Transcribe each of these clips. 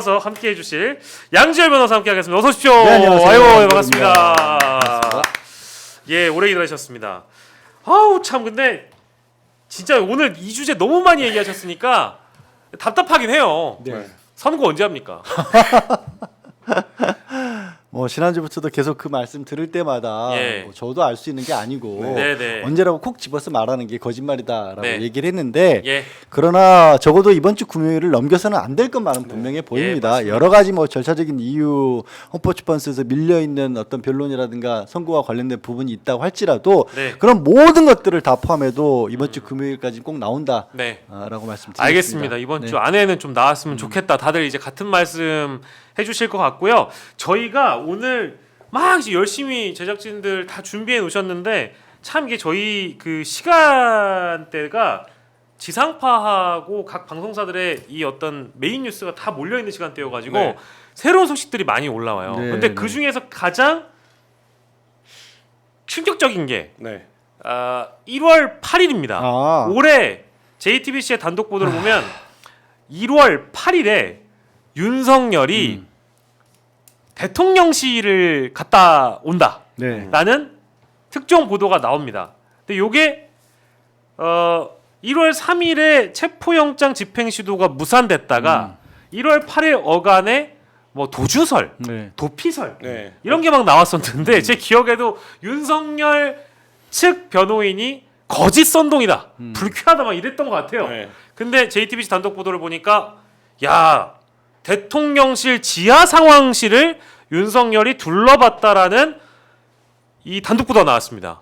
함께 해주실 양지열 변호사 함께 하겠습니다. 어서 오십시오. 네, 안녕하세요. 아유, 반갑습니다. 예, 오래 기다리셨습니다. 아우 참 근데 진짜 오늘 이 주제 너무 많이 얘기하셨으니까 답답하긴 해요. 네. 선거 언제 합니까? 뭐 지난주부터도 계속 그 말씀 들을 때마다 예. 뭐 저도 알 수 있는 게 아니고 네네. 언제라고 콕 집어서 말하는 게 거짓말이다라고 네. 얘기를 했는데 예. 그러나 적어도 이번 주 금요일을 넘겨서는 안 될 것만은 분명해 보입니다. 맞습니다. 여러 가지 뭐 절차적인 이유, 헌법재판소에서 밀려 있는 어떤 변론이라든가 선거와 관련된 부분이 있다고 할지라도 네. 그런 모든 것들을 다 포함해도 이번 주 금요일까지 꼭 나온다라고 네. 말씀드리겠습니다. 알겠습니다. 이번 네. 주 안에는 좀 나왔으면 좋겠다. 다들 이제 같은 말씀 해주실 것 같고요. 저희가 오늘 막 이제 열심히 제작진들 다 준비해 놓으셨는데 참 이게 저희 그 시간대가 지상파하고 각 방송사들의 이 어떤 메인 뉴스가 다 몰려 있는 시간대여가지고 네. 새로운 소식들이 많이 올라와요. 네, 근데 네. 그 중에서 가장 충격적인 게 네. 1월 8일입니다. 아. 올해 JTBC의 단독 보도를 보면 1월 8일에 윤석열이 대통령실을 갔다 온다. 네. 라는 특종 보도가 나옵니다. 근데 요게 1월 3일에 체포영장 집행 시도가 무산됐다가 1월 8일 어간에 뭐 도주설, 네. 도피설 네. 이런 게 막 나왔었는데 제 기억에도 윤석열 측 변호인이 거짓 선동이다, 불쾌하다 막 이랬던 것 같아요. 네. 근데 JTBC 단독 보도를 보니까 야 대통령실 지하 상황실을 윤석열이 둘러봤다라는 이 단독 보도가 나왔습니다.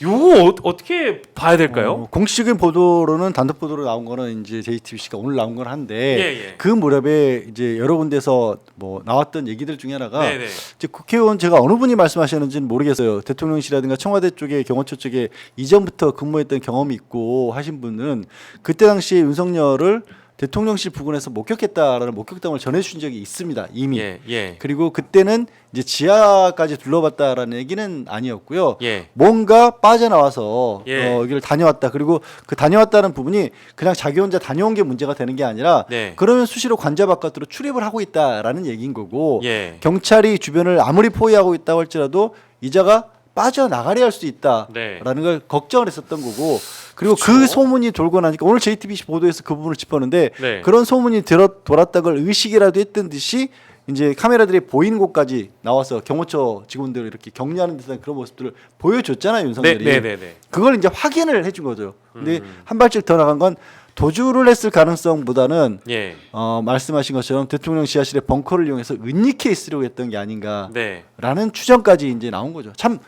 요거 어떻게 봐야 될까요? 공식적인 보도로는 단독 보도로 나온 거는 이제 JTBC가 오늘 나온 건 한데 예. 그 무렵에 이제 여러 군데서 뭐 나왔던 얘기들 중에 하나가 네네. 이제 국회의원 제가 어느 분이 말씀하셨는지는 모르겠어요. 대통령실이라든가 청와대 쪽에 경호처 쪽에 이전부터 근무했던 경험이 있고 하신 분은 그때 당시에 윤석열을 대통령실 부근에서 목격했다라는 목격담을 전해주신 적이 있습니다. 이미. 예. 그리고 그때는 이제 지하까지 둘러봤다라는 얘기는 아니었고요. 예. 뭔가 빠져나와서 예. 여기를 다녀왔다. 그리고 그 다녀왔다는 부분이 그냥 자기 혼자 다녀온 게 문제가 되는 게 아니라 네. 그러면 수시로 관저 바깥으로 출입을 하고 있다라는 얘기인 거고 예. 경찰이 주변을 아무리 포위하고 있다고 할지라도 이자가 빠져나가려 할 수 있다라는 네. 걸 걱정을 했었던 거고 그리고 그 소문이 돌고 나니까 오늘 JTBC 보도에서 그 부분을 짚었는데 네. 그런 소문이 돌았다 걸 의식이라도 했던 듯이 이제 카메라들이 보이는 곳까지 나와서 경호처 직원들 이렇게 격려하는 듯한 그런 모습들을 보여줬잖아요 윤석열이. 네네네. 그걸 이제 확인을 해준 거죠. 근데 한 발짝 더 나간 건 도주를 했을 가능성보다는 예. 말씀하신 것처럼 대통령 지하실에 벙커를 이용해서 은닉해 있으려고 했던 게 아닌가라는 네. 추정까지 이제 나온 거죠. 참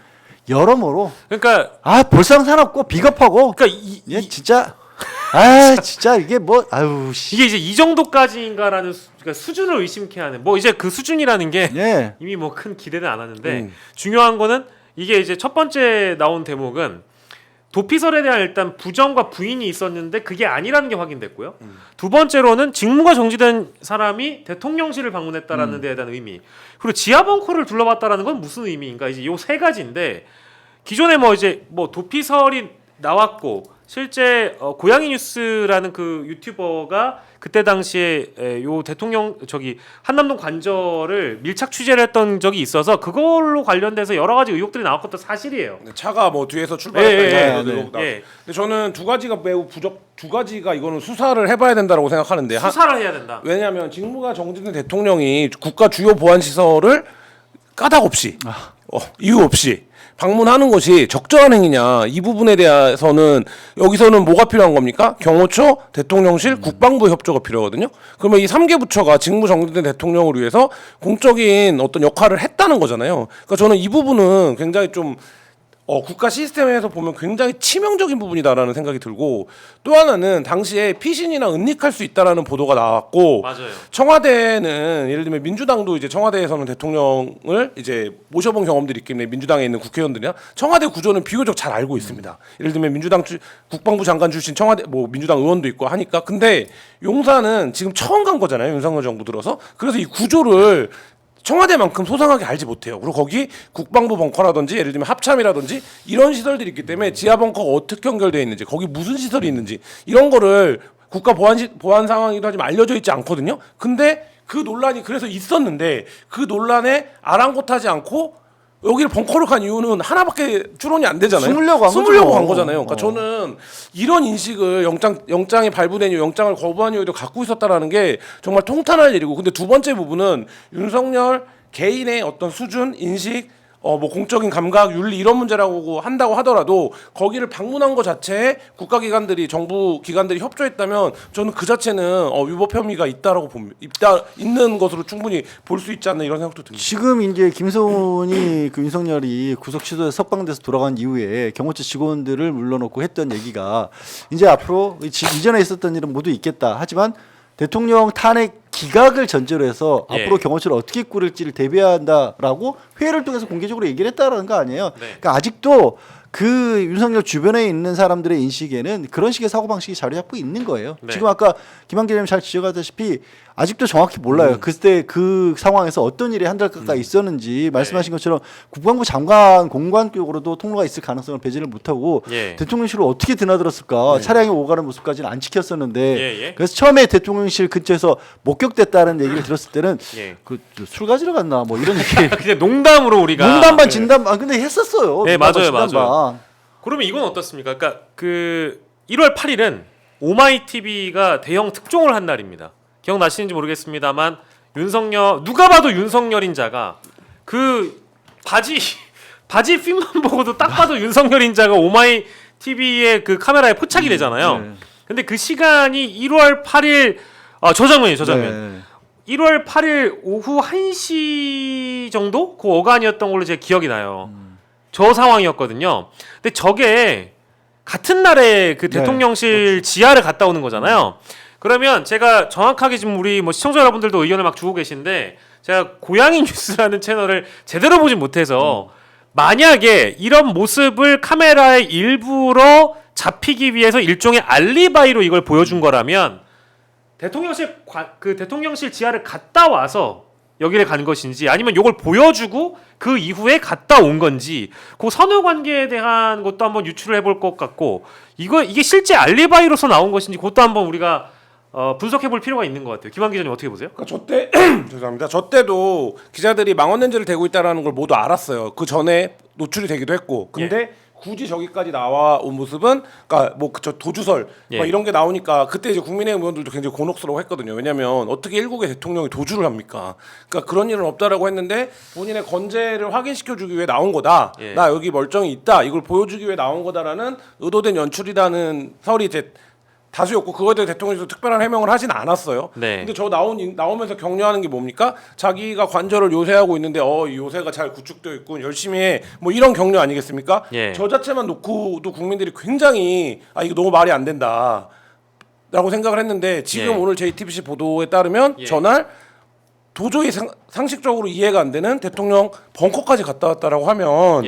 여러모로 그러니까 볼상사납고 비겁하고 그러니까 진짜 진짜 이게 뭐 아유 씨. 이게 이제 이 정도까지인가라는 그러니까 수준을 의심케 하는 뭐 이제 그 수준이라는 게 예. 이미 뭐 큰 기대는 안 하는데 중요한 거는 이게 이제 첫 번째 나온 대목은 도피설에 대한 일단 부정과 부인이 있었는데 그게 아니라는 게 확인됐고요. 두 번째로는 직무가 정지된 사람이 대통령실을 방문했다라는 데에 대한 의미. 그리고 지하 벙커를 둘러봤다라는 건 무슨 의미인가? 이제 요 세 가지인데 기존에 뭐 이제 뭐 도피설이 나왔고 실제 고양이 뉴스라는 그 유튜버가 그때 당시에 요 대통령 한남동 관저를 밀착 취재를 했던 적이 있어서 그걸로 관련돼서 여러 가지 의혹들이 나왔던 것도 사실이에요. 차가 뭐 뒤에서 출발했다. 네. 근데 저는 두 가지가 두 가지가 이거는 수사를 해봐야 된다라고 생각하는데 수사를 해야 된다. 왜냐하면 직무가 정지된 대통령이 국가 주요 보안 시설을 까닭 없이 이유 없이 방문하는 것이 적절한 행위냐 이 부분에 대해서는 여기서는 뭐가 필요한 겁니까? 경호처, 대통령실, 국방부 협조가 필요하거든요. 그러면 이 3개 부처가 직무 정지된 대통령을 위해서 공적인 어떤 역할을 했다는 거잖아요. 그러니까 저는 이 부분은 굉장히 좀 국가 시스템에서 보면 굉장히 치명적인 부분이다라는 생각이 들고 또 하나는 당시에 피신이나 은닉할 수 있다라는 보도가 나왔고 맞아요. 청와대는 예를 들면 민주당도 이제 청와대에서는 대통령을 이제 모셔본 경험들이 있기 때문에 민주당에 있는 국회의원들이나 청와대 구조는 비교적 잘 알고 있습니다. 예를 들면 민주당 국방부 장관 출신 청와대 뭐 민주당 의원도 있고 하니까 근데 용산은 지금 처음 간 거잖아요. 윤석열 정부 들어서 그래서 이 구조를 청와대만큼 소상하게 알지 못해요. 그리고 거기 국방부 벙커라든지 예를 들면 합참이라든지 이런 시설들이 있기 때문에 지하 벙커가 어떻게 연결되어 있는지 거기 무슨 시설이 있는지 이런 거를 국가 보안 상황이기도 하지만 알려져 있지 않거든요. 근데 그 논란이 그래서 있었는데 그 논란에 아랑곳하지 않고 여기를 벙커를 간 이유는 하나밖에 추론이 안 되잖아요. 숨으려고 한 숨으려고 거죠. 간 거잖아요. 그러니까 저는 이런 인식을 영장이 발부된 이후 영장을 거부한 이후에도 갖고 있었다라는 게 정말 통탄할 일이고, 근데 두 번째 부분은 윤석열 개인의 어떤 수준, 인식, 뭐 공적인 감각, 윤리 이런 문제라고 한다고 하더라도 거기를 방문한 것 자체에 국가기관들이, 정부 기관들이 협조했다면 저는 그 자체는 위법 혐의가 있다라고 봅니다. 있는 것으로 충분히 볼 수 있지 않나 이런 생각도 듭니다. 지금 이제 김성훈이 그 윤석열이 구속 취소해서 석방돼서 돌아간 이후에 경호처 직원들을 물러놓고 했던 얘기가 이제 앞으로 이전에 있었던 일은 모두 있겠다. 하지만 대통령 탄핵 기각을 전제로 해서 예. 앞으로 경호처를 어떻게 꾸릴지를 대비한다라고 회의를 통해서 공개적으로 얘기를 했다라는 거 아니에요. 네. 그러니까 아직도 그 윤석열 주변에 있는 사람들의 인식에는 그런 식의 사고방식이 자리 잡고 있는 거예요. 네. 지금 아까 김한길 기자님 잘 지적하다시피 아직도 정확히 몰라요. 그때 그 상황에서 어떤 일이 한 달 가까이 있었는지 말씀하신 것처럼 국방부 장관 공관 쪽으로도 통로가 있을 가능성을 배제를 못하고 예. 대통령실을 어떻게 드나들었을까. 차량이 오가는 모습까지는 안 지켰었는데 예, 예. 그래서 처음에 대통령실 근처에서 목격됐다는 얘기를 들었을 때는 예. 술 가지러 갔나 뭐 이런 얘기 그냥 농담으로 우리가 농담반 네. 진담반 근데 했었어요. 네, 농담반, 맞아요, 진담반. 그러면 이건 어떻습니까? 그러니까 그 1월 8일은 오마이 TV가 대형 특종을 한 날입니다. 기억나시는지 모르겠습니다만 윤석열, 누가 봐도 윤석열인 자가 그 바지 핏만 보고도 딱 봐도 윤석열인 자가 오마이 TV의 그 카메라에 포착이 되잖아요. 네. 근데 그 시간이 1월 8일 저 장면이에요, 저 장면. 네. 1월 8일 오후 1시 정도 그 어간이었던 걸로 제 기억이 나요. 저 상황이었거든요. 근데 저게 같은 날에 그 네, 대통령실 지하를 갔다 오는 거잖아요. 그러면 제가 정확하게 지금 우리 뭐 시청자 여러분들도 의견을 막 주고 계신데 제가 고양이 뉴스라는 채널을 제대로 보진 못해서 만약에 이런 모습을 카메라에 일부러 잡히기 위해서 일종의 알리바이로 이걸 보여준 거라면 대통령실 지하를 갔다 와서 여기를 간 것인지 아니면 이걸 보여주고 그 이후에 갔다 온 건지 그 선후 관계에 대한 것도 한번 유출을 해볼 것 같고 이게 실제 알리바이로서 나온 것인지 그것도 한번 우리가 분석해볼 필요가 있는 것 같아요. 김한 기자님 어떻게 보세요? 그러니까 저 때 죄송합니다. 저 때도 기자들이 망원 렌즈를 대고 있다라는 걸 모두 알았어요. 그 전에 노출이 되기도 했고. 근데 굳이 저기까지 나와온 모습은, 그러니까 뭐 저 도주설 막 이런 게 나오니까 그때 이제 국민의힘 의원들도 굉장히 곤혹스러워했거든요. 왜냐하면 어떻게 일국의 대통령이 도주를 합니까? 그러니까 그런 일은 없다라고 했는데 본인의 건재를 확인시켜주기 위해 나온 거다. 나 여기 멀쩡히 있다. 이걸 보여주기 위해 나온 거다라는 의도된 연출이라는 설이 이제 다수였고 그거에 대해 대통령께서 특별한 해명을 하진 않았어요. 네. 근데 저 나오면서 격려하는 게 뭡니까? 자기가 관절을 요새하고 있는데 이 요새가 잘 구축되어 있고 열심히 해. 뭐 이런 격려 아니겠습니까? 예. 저 자체만 놓고도 국민들이 굉장히 이거 너무 말이 안 된다. 라고 생각을 했는데 지금 오늘 JTBC 보도에 따르면 전날 도저히 상식적으로 이해가 안 되는 대통령 벙커까지 갔다 왔다라고 하면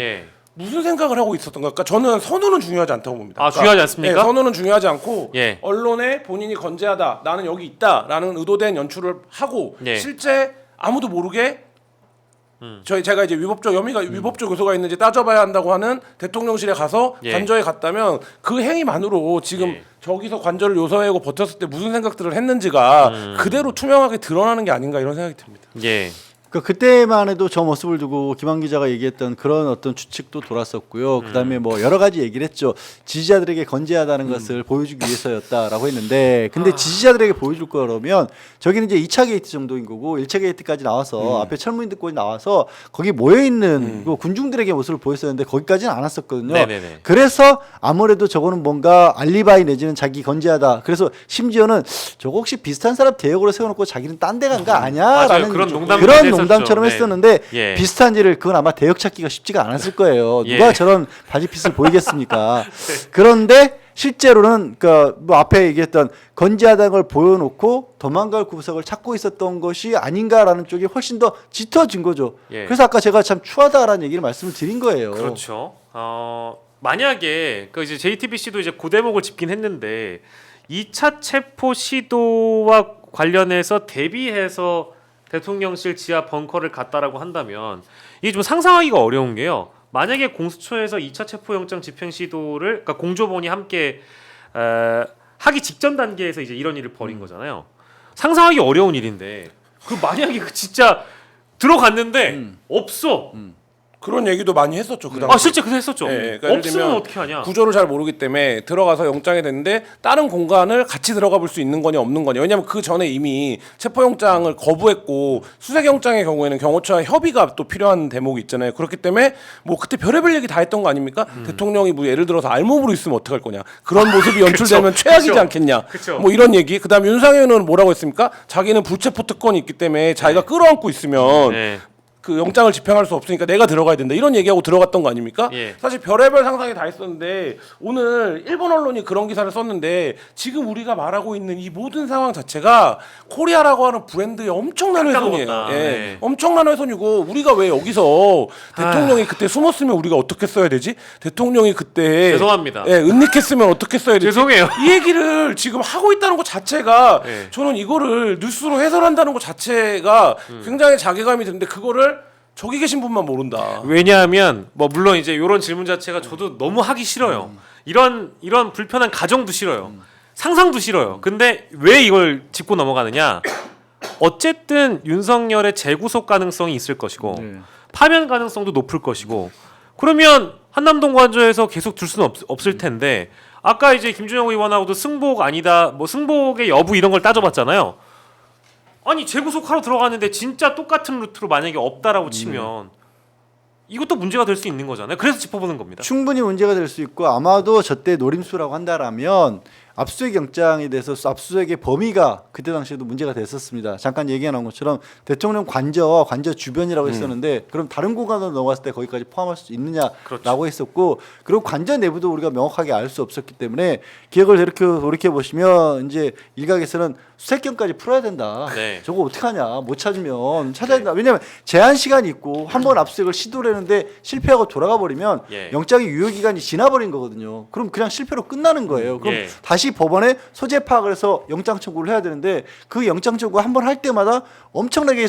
무슨 생각을 하고 있었던 걸까? 저는 선호는 중요하지 않다고 봅니다. 중요하지 않습니까? 네, 선호는 중요하지 않고 예. 언론에 본인이 건재하다, 나는 여기 있다라는 의도된 연출을 하고 실제 아무도 모르게 제가 이제 위법적 요소가 있는지 따져봐야 한다고 하는 대통령실에 가서 관저에 갔다면 그 행위만으로 지금 저기서 관저를 요서하고 버텼을 때 무슨 생각들을 했는지가 그대로 투명하게 드러나는 게 아닌가 이런 생각이 듭니다. 예. 그때만 해도 저 모습을 두고 김한 기자가 얘기했던 그런 어떤 추측도 돌았었고요. 그다음에 뭐 여러 가지 얘기를 했죠. 지지자들에게 건재하다는 것을 보여주기 위해서였다라고 했는데 근데 지지자들에게 보여줄 거라면 저기는 이제 2차 게이트 정도인 거고 1차 게이트까지 나와서 앞에 철무인들까지 나와서 거기 모여 있는 군중들에게 모습을 보였었는데 거기까지는 안 왔었거든요. 네네네. 그래서 아무래도 저거는 뭔가 알리바이 내지는 자기 건재하다. 그래서 심지어는 저거 혹시 비슷한 사람 대역으로 세워놓고 자기는 딴 데 간 거 아니야라는 그런 농담처럼 네. 했었는데 예. 비슷한 일을 그건 아마 대역 찾기가 쉽지가 않았을 거예요. 누가 저런 바지핏을 보이겠습니까? 그런데 실제로는 뭐 앞에 얘기했던 건재하다는 걸 보여놓고 도망갈 구석을 찾고 있었던 것이 아닌가라는 쪽이 훨씬 더 짙어진 거죠. 그래서 아까 제가 참 추하다라는 얘기를 말씀을 드린 거예요. 그렇죠. 만약에 그 이제 JTBC도 이제 그 대목을 짚긴 했는데 2차 체포 시도와 관련해서 대비해서 대통령실 지하 벙커를 갔다라고 한다면 이게 좀 상상하기가 어려운 게요. 만약에 공수처에서 2차 체포영장 집행 시도를 그러니까 공조본이 함께 하기 직전 단계에서 이제 이런 일을 벌인 거잖아요. 상상하기 어려운 일인데 그 만약에 그 진짜 들어갔는데 없어. 그런 얘기도 많이 했었죠. 그 당시. 실제 그래서 했었죠. 그러니까 예를 없으면 들면 어떻게 하냐. 구조를 잘 모르기 때문에 들어가서 영장이 됐는데 다른 공간을 같이 들어가 볼 수 있는 거냐 없는 거냐. 왜냐하면 그 전에 이미 체포영장을 거부했고 수색영장의 경우에는 경호처와 협의가 또 필요한 대목이 있잖아요. 그렇기 때문에 뭐 그때 별의별 얘기 다 했던 거 아닙니까? 대통령이 뭐 예를 들어서 알몸으로 있으면 어떡할 거냐. 그런 모습이 연출되면 최악이지 그쵸. 않겠냐. 그쵸. 뭐 이런 얘기. 그다음 윤상현은 뭐라고 했습니까? 자기는 불체포 특권이 있기 때문에 자기가 끌어안고 있으면 네. 그 영장을 집행할 수 없으니까 내가 들어가야 된다 이런 얘기하고 들어갔던 거 아닙니까? 예. 사실 별의별 상상이 다 있었는데 오늘 일본 언론이 그런 기사를 썼는데 지금 우리가 말하고 있는 이 모든 상황 자체가 코리아라고 하는 브랜드의 엄청난 훼손이에요. 깎아먹었다. 예. 네. 엄청난 훼손이고 우리가 왜 여기서 대통령이 그때 숨었으면 우리가 어떻게 써야 되지? 대통령이 그때 죄송합니다. 예, 은닉했으면 어떻게 써야 되지? 죄송해요. 이 얘기를 지금 하고 있다는 것 자체가 네. 저는 이거를 뉴스로 해설한다는 것 자체가 굉장히 자괴감이 드는데 그거를 저기 계신 분만 모른다. 왜냐하면 뭐 물론 이제 이런 질문 자체가 저도 너무 하기 싫어요. 이런 불편한 가정도 싫어요. 상상도 싫어요. 근데 왜 이걸 짚고 넘어가느냐? 어쨌든 윤석열의 재구속 가능성이 있을 것이고 네. 파면 가능성도 높을 것이고 그러면 한남동 관저에서 계속 둘 수는 없을 텐데 아까 이제 김준영 의원하고도 승복 아니다 뭐 승복의 여부 이런 걸 따져봤잖아요. 아니 재구속하러 들어갔는데 진짜 똑같은 루트로 만약에 없다라고 치면 이것도 문제가 될 수 있는 거잖아요. 그래서 짚어보는 겁니다. 충분히 문제가 될 수 있고 아마도 저때 노림수라고 한다라면 압수수색 영장에 대해서 압수수색의 범위가 그때 당시에도 문제가 됐었습니다. 잠깐 얘기해 나온 것처럼 대통령 관저와 관저 주변이라고 했었는데 그럼 다른 공간으로 넘어갔을 때 거기까지 포함할 수 있느냐라고 그렇죠. 했었고 그리고 관저 내부도 우리가 명확하게 알 수 없었기 때문에 기억을 이렇게 돌이켜 보시면 이제 일각에서는 수색견까지 풀어야 된다. 네. 저거 어떻게 하냐? 못 찾으면 찾아야 된다. 왜냐하면 제한 시간이 있고 한 번 압수수색을 시도를 했는데 실패하고 돌아가 버리면 예. 영장의 유효 기간이 지나버린 거거든요. 그럼 그냥 실패로 끝나는 거예요. 그럼 예. 다시 법원에 소재 파악을 해서 영장 청구를 해야 되는데 그 영장 청구 한 번 할 때마다 엄청나게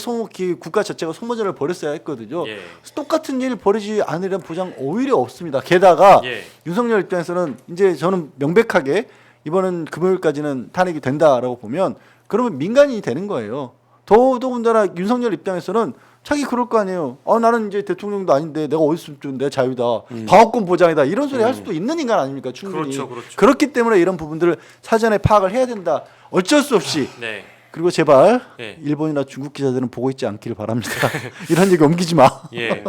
국가 자체가 소모전을 벌였어야 했거든요. 예. 똑같은 일 벌이지 않으려는 보장 오히려 없습니다. 게다가 예. 윤석열 입장에서는 이제 저는 명백하게 이번은 금요일까지는 탄핵이 된다라고 보면 그러면 민간인이 되는 거예요. 더더군다나 윤석열 입장에서는 자기 그럴 거 아니에요. 나는 이제 대통령도 아닌데 내가 어디 있으면 좀 내 자유다. 방어권 보장이다. 이런 소리 할 수도 있는 인간 아닙니까? 충분히. 그렇죠, 그렇죠. 그렇기 때문에 이런 부분들을 사전에 파악을 해야 된다. 어쩔 수 없이. 네. 그리고 제발 예. 일본이나 중국 기자들은 보고 있지 않기를 바랍니다. 이런 얘기 옮기지 마. 예.